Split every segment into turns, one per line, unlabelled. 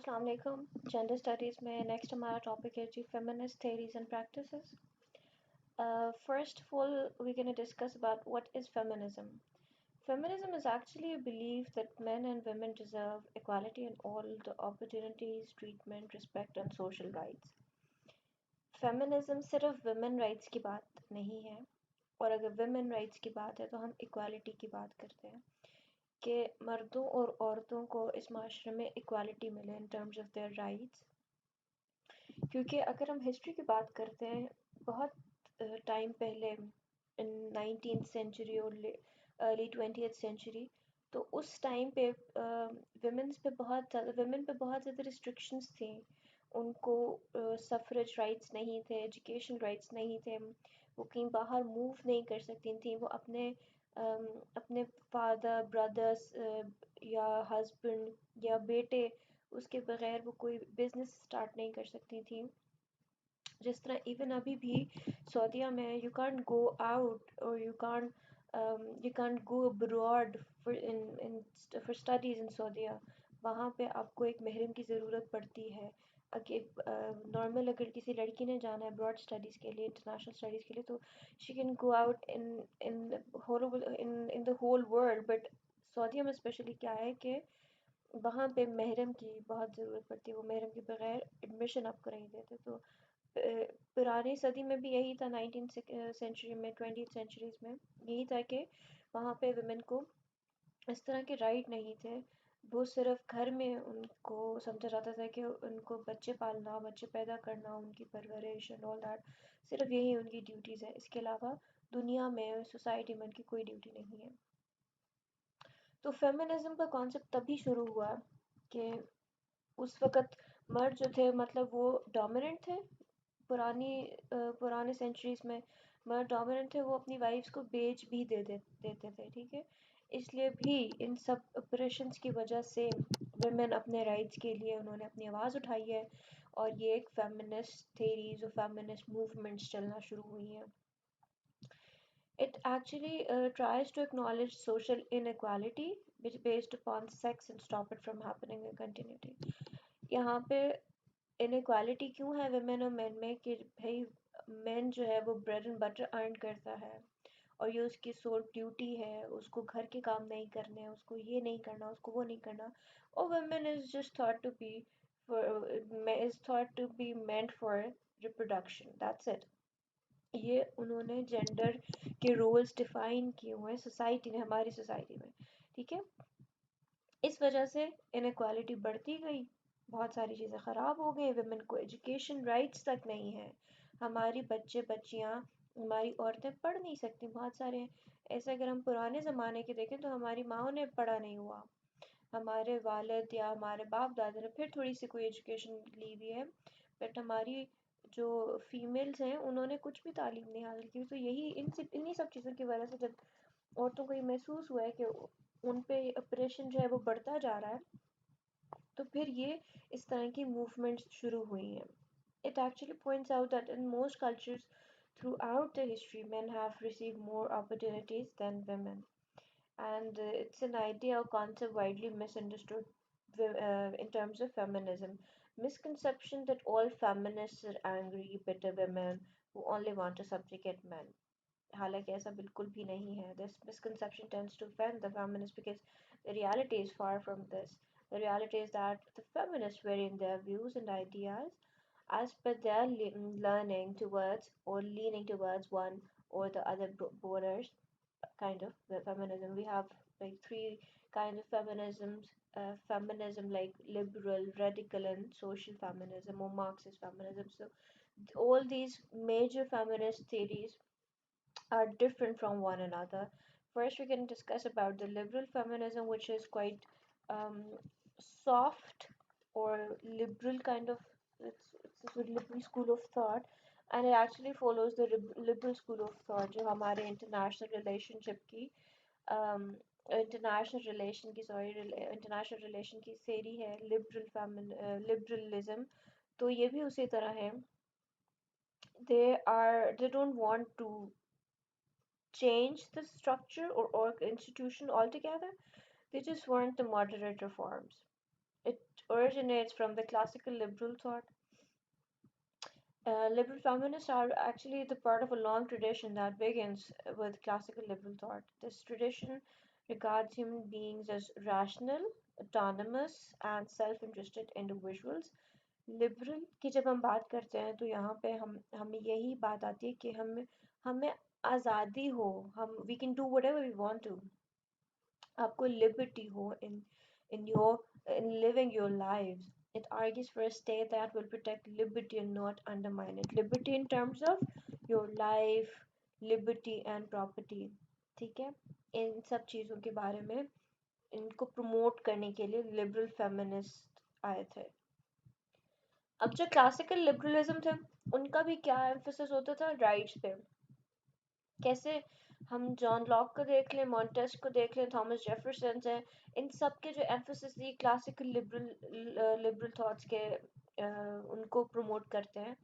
अस्सलाम वालेकुम। Gender studies में नेक्स्ट हमारा टॉपिक है जी feminist theories and practices. First of all, we're going to discuss about what is feminism. Feminism is actually a belief that men and women deserve equality in all the opportunities, treatment, respect and social rights. Feminism सिर्फ women rights की बात नहीं है, और अगर women rights की बात है तो हम इक्वालिटी की बात करते हैं कि मर्दों और औरतों को इस माशरे में इक्वालिटी मिले in terms of their rights. क्योंकि अगर हम हिस्ट्री की बात करते हैं, बहुत टाइम पहले इन 19th सेंचुरी और अर्ली 20th सेंचुरी, तो उस टाइम पे वुमेन पे बहुत ज़्यादा रिस्ट्रिक्शंस थी. उनको सफरेज राइट्स नहीं थे, एजुकेशन राइट्स नहीं थे, वो कहीं बाहर मूव नहीं कर सकती थी, वो अपने फादर ब्रदर्स या हस्बैंड या बेटे उसके बगैर वो कोई बिजनेस स्टार्ट नहीं कर सकती थी. जिस तरह इवन अभी भी सऊदीया में यू कांट गो आउट और you can't go abroad for studies in Saudia. वहाँ पे आपको एक महरम की ज़रूरत पड़ती है. नॉर्मल अगर किसी लड़की ने जाना है अब्रॉड स्टडीज़ के लिए, इंटरनेशनल स्टडीज़ के लिए, तो she can go out in the whole world. But Saudia में स्पेशली क्या है कि वहाँ पे महरम की बहुत ज़रूरत पड़ती है, वो महरम के बगैर एडमिशन आपको नहीं देते. तो पुरानी सदी में भी यही था, 19th सेंचुरी में, 20th सेंचुरीज में यही था कि वहाँ पे वुमेन को इस तरह के राइट नहीं थे. वो सिर्फ घर में उनको समझा जाता था कि उनको बच्चे पालना, बच्चे पैदा करना, उनकी परवरिश एंड ऑल दैट, सिर्फ यही उनकी ड्यूटीज़ है. इसके अलावा दुनिया में, सोसाइटी में उनकी कोई ड्यूटी नहीं है. तो फेमिनिज्म का कॉन्सेप्ट तभी शुरू हुआ कि उस वक़्त मर्द जो थे, मतलब वो डोमिनेंट थे. पुराने सेंचुरीज़ में मर्द डोमिनेंट थे, वो अपनी वाइफ्स को बेच भी देते थे, ठीक है. इसलिए भी इन सब ऑपरेशंस की वजह से वुमेन अपने राइट्स के लिए उन्होंने अपनी आवाज़ उठाई है, और ये एक फेमिनिस्ट थेरीज और फेमिनिस्ट मूवमेंट्स चलना शुरू हुई हैं. It actually tries to acknowledge social inequality which based upon sex and stop it from happening in continuity. यहाँ पे inequality क्यों है women और men में कि भाई men जो है वो bread and butter earn करता है, और ये उसकी सोल ड्यूटी है, उसको घर के काम नहीं करने, उसको ये नहीं करना, उसको वो नहीं करना. और women is just thought to be for is thought to be meant for reproduction. That's it. ये उन्होंने जेंडर के रोल्स डिफाइन किए हुए हैं सोसाइटी ने, हमारी सोसाइटी में, ठीक है. इस वजह से इनक्वालिटी बढ़ती गई, बहुत सारी चीज़ें ख़राब हो गई, वुमेन को एजुकेशन राइट्स तक नहीं है, हमारी बच्चे बच्चियाँ, हमारी औरतें पढ़ नहीं सकती. बहुत सारे ऐसे, अगर हम पुराने ज़माने के देखें तो हमारी माँओं ने पढ़ा नहीं हुआ, हमारे वालिद या हमारे बाप दादा ने फिर थोड़ी सी कोई एजुकेशन ली हुई है, बट हमारी जो फीमेल्स हैं उन्होंने कुछ भी तालीम नहीं हासिल की. तो यही इन्हीं सब चीज़ों की वजह से जब औरतों को ये महसूस हुआ है कि उन पे ऑपरेशन जो है वो बढ़ता जा रहा है, तो फिर ये इस तरह की मूवमेंट्स शुरू हुई हैं. It actually points out that in most cultures throughout the history, men have received more opportunities than women. And it's an idea or concept widely misunderstood in terms of feminism. Misconception that all feminists are angry, bitter women who only want to subjugate men. हालांकि ऐसा बिल्कुल भी नहीं है. This misconception tends to offend the feminists because the reality is far from this. The reality is that the feminists vary in their views and ideas as per their learning towards or leaning towards one or the other borders kind of the feminism. We have like three kinds of feminisms. Feminism like liberal, radical, and social feminism or Marxist feminism. So all these major feminist theories are different from one another. First, we can discuss about the liberal feminism, which is quite um, soft or liberal kind of. It's a liberal school of thought, and it actually follows the liberal school of thought, जो हमारे international relationship की um, international relation की theory है, liberalism. तो ये भी उसी तरह है. They don't want to change the structure or institution altogether. They just want the moderate reforms. It originates from the classical liberal thought. Liberal feminists are actually the part of a long tradition that begins with classical liberal thought. This tradition regards human beings as rational, autonomous, and self-interested individuals. Liberal की जब हम बात करते हैं तो यहाँ पे हम हमें यही बात आती है कि हमें हमें आज़ादी हो, हम we can do whatever we want to, आपको लिबर्टी हो in your in living your lives. It argues for a state that will protect liberty and not undermine it. Liberty in terms of your life, liberty and property. ठीक है, इन सब चीज़ों के बारे में इनको प्रमोट करने के लिए लिबरल फेमिनिस्ट आए थे. अब जो क्लासिकल लिबरलिज्म थे उनका भी क्या एम्फोसिस होता था, राइट्स पे. कैसे, हम जॉन लॉक को देख लें, मॉन्टेस्क को देख लें, थॉमस जेफरसन हैं, इन सब के जो एम्फोसिस थी क्लासिकल लिबरल लिबरल थॉट्स के उनको प्रमोट करते हैं.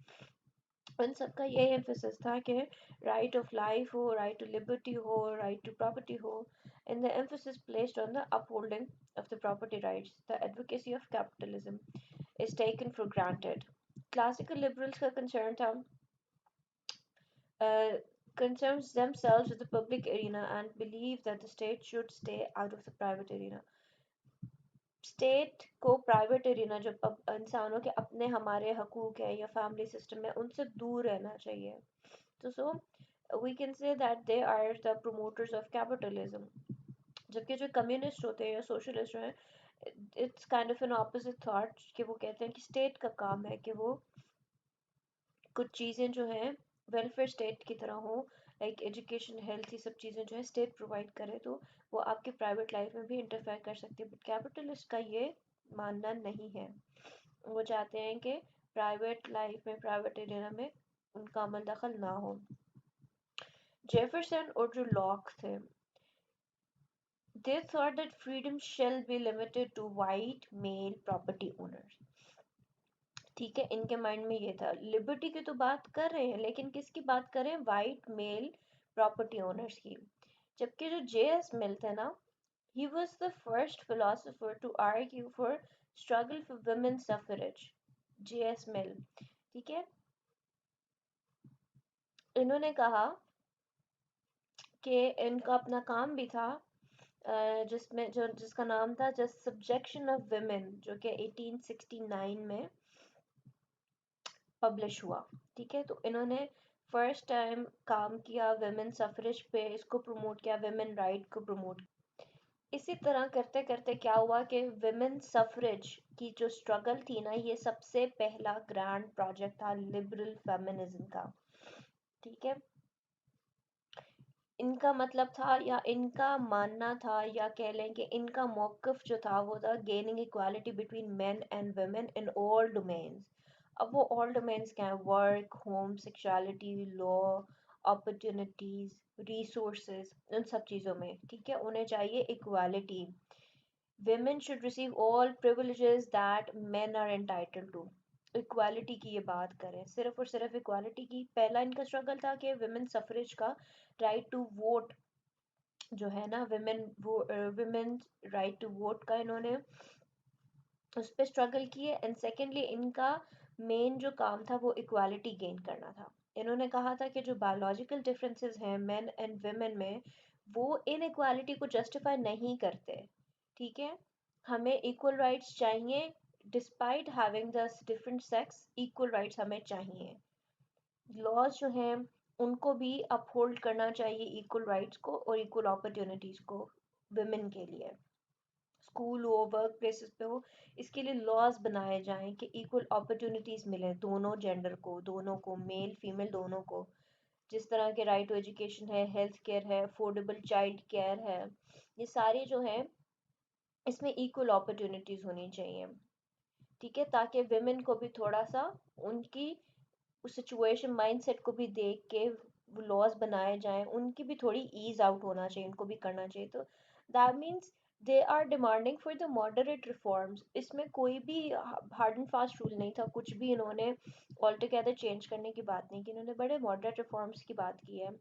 उन सबका यही एम्फोसिस था कि राइट ऑफ लाइफ हो, राइट टू लिबर्टी हो, राइट टू प्रॉपर्टी हो, and the emphasis placed on the upholding of the property rights. The advocacy of capitalism is taken for granted. Classical liberals का concern था uh, concerns themselves with the public arena and believe that the state should stay out of the private arena. State को private arena जो इंसानों के अपने हमारे हकूक है या फैमिली सिस्टम है उनसे दूर रहना चाहिए. तो so we can say that they are the promoters of capitalism. जबकि जो कम्युनिस्ट होते हैं या सोशलिस्ट हैं, it's kind of an opposite thought कि वो कहते हैं कि स्टेट का काम है कि वो कुछ चीज़ें जो हैं वेलफेयर स्टेट की तरह हो, लाइक एजुकेशन, हेल्थ, ये सब चीज़ें जो है स्टेट प्रोवाइड करे तो वो आपके प्राइवेट लाइफ में भी इंटरफेयर कर सकती है. बट कैपिटलिस्ट का ये मानना नहीं है. वो चाहते हैं कि प्राइवेट लाइफ में, प्राइवेट एरिया में उनका अमल दखल ना हो. जेफरसन और जो लॉक थे, they thought that freedom shall be limited to white male property owners. ठीक है, इनके माइंड में ये था. लिबर्टी की तो बात कर रहे हैं लेकिन किसकी बात कर रहे हैं, वाइट मेल प्रॉपर्टी ओनर्स की. जबकि जो J.S. मिल थे ना, he was the first philosopher to argue for struggle for women's suffrage. J.S. मिल, ठीक है, इन्होंने कहा कि इनका अपना काम भी था जिसमें जो जिसका नाम था जस्ट सब्जेक्शन ऑफ विमेन, जो कि 1869 में पब्लिश हुआ. ठीक है, तो इन्होंने फर्स्ट टाइम काम किया वेमेन सफरेज पे, इसको प्रमोट किया, वेमेन राइट को प्रमोट. इसी तरह करते करते क्या हुआ कि वेमेन सफरेज की जो स्ट्रगल थी ना, ये सबसे पहला ग्रैंड प्रोजेक्ट था लिबरल फेमिनिज्म का. ठीक है, इनका मतलब था या इनका मानना था या कह लें कि इनका मौक़िफ़ जो था वो था gaining equality between main and women in all domains. अब वो ऑल डोमेन्स क्या है, work, home, sexuality, law, opportunities, resources, उन सब चीज़ों में. ठीक है, उन्हें चाहिए equality. women should receive all privileges that men are entitled to. Equality की ये बात करें, सिर्फ और सिर्फ इक्वालिटी की. पहला इनका स्ट्रगल था कि विमेन सफरेज का राइट टू वोट जो है ना, विमेन राइट टू वोट का इन्होंने उस पर स्ट्रगल किए. एंड सेकेंडली इनका मेन जो काम था वो इक्वालिटी गेन करना था. इन्होंने कहा था कि जो बायोलॉजिकल डिफरेंसेस हैं मेन एंड विमेन में, वो इन इक्वालिटी को जस्टिफाई नहीं करते. ठीक है, हमें इक्वल राइट्स चाहिए, despite having the different sex, equal rights हमें चाहिए. लॉज जो हैं उनको भी अपहोल्ड करना चाहिए, इक्वल राइट्स को और इक्वल अपॉर्चुनिटीज़ को विमेन के लिए. स्कूल हो, वर्क प्लेसेस पे हो, इसके लिए लॉज बनाए जाएं कि इक्वल अपॉर्चुनिटीज़ मिले दोनों जेंडर को, दोनों को, मेल फीमेल दोनों को. जिस तरह के राइट टू एजुकेशन है, हेल्थ केयर है, अफोर्डेबल चाइल्ड केयर है, ये सारे जो हैं इसमें इक्वल अपॉर्चुनिटीज़ होनी चाहिए. ठीक है, ताकि विमेन को भी थोड़ा सा उनकी उस सिचुएशन माइंडसेट को भी देख के वो लॉज बनाए जाएं, उनकी भी थोड़ी ईज आउट होना चाहिए, उनको भी करना चाहिए. तो that means they are demanding for the moderate reforms. इसमें कोई भी हार्ड एंड फास्ट रूल नहीं था, कुछ भी इन्होंने ऑल टुगेदर चेंज करने की बात नहीं की. इन्होंने बड़े मॉडरेट रिफॉर्म्स की बात की है.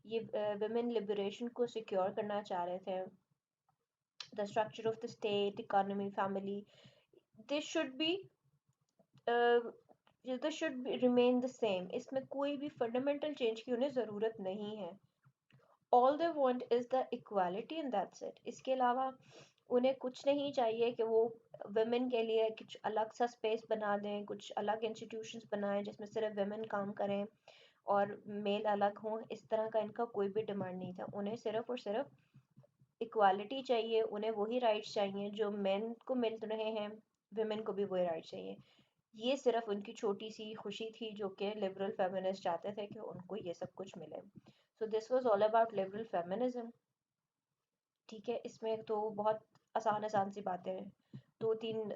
ये विमेन लिबरेशन को सिक्योर करना चाह रहे थे. The structure of the state, economy, family, this should be this should remain the same, इसमें कोई भी फंडामेंटल चेंज की उन्हें ज़रूरत नहीं है। All they want is the equality and that's it. इसके अलावा उन्हें कुछ नहीं चाहिए कि वो वुमेन के लिए कुछ अलग सा स्पेस बना दें, कुछ अलग इंस्टीट्यूशंस बनाएं जिसमें सिर्फ वुमेन काम करें और मेल अलग हों। इस तरह का इनका कोई भी डिमांड नहीं था। उन्हें सिर्फ और सिर्फ इक्वालिटी चाहिए, उन्हें वही राइट्स चाहिए जो मेन को मिल रहे हैं, वुमेन को भी वही राइट्स चाहिए। ये सिर्फ उनकी छोटी सी खुशी थी जो कि लिबरल फेमिनिस्ट चाहते थे कि उनको ये सब कुछ मिले। So this was all about liberal feminism. ठीक है, इसमें तो बहुत आसान आसान सी बातें हैं। दो तीन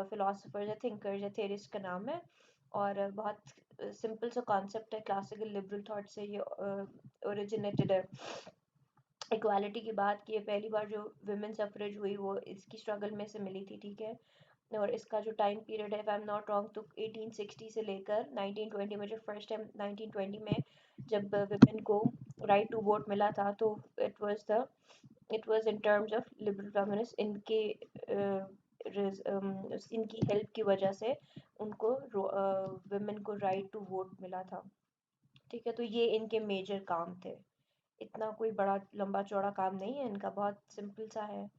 फिलोसफर्स या थिंकर्स या थेरिस्ट का नाम है, और बहुत सिंपल सा कॉन्सेप्ट है। क्लासिकल लिबरल थॉट से ये ओरिजिनेटेड है। इक्वालिटी की बात की है, पहली बार जो वुमेन सफरेज हुई वो इसकी स्ट्रगल में से मिली थी। ठीक है, और इसका जो टाइम पीरियड है, if I am not wrong, तो 1860 से लेकर 1920 में, जो फर्स्ट टाइम 1920 में जब वुमेन को राइट टू वोट मिला था, तो it was in terms of liberal feminist. इनकी हेल्प की वजह से उनको वुमेन को राइट टू वोट मिला था। ठीक है, तो ये इनके मेजर काम थे। इतना कोई बड़ा लंबा चौड़ा काम नहीं है इनका, बहुत सिंपल सा है।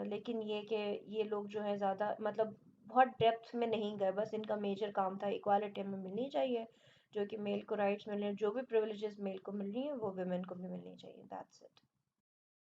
लेकिन ये कि ये लोग जो है ज़्यादा मतलब बहुत डेप्थ में नहीं गए, बस इनका मेजर काम था इक्वालिटी हमें मिलनी चाहिए, जो कि मेल को राइट्स मिल रहे हैं, जो भी प्रिविलेजेस मेल को मिल रही हैं वो वुमेन को भी मिलनी चाहिए, दैट्स इट।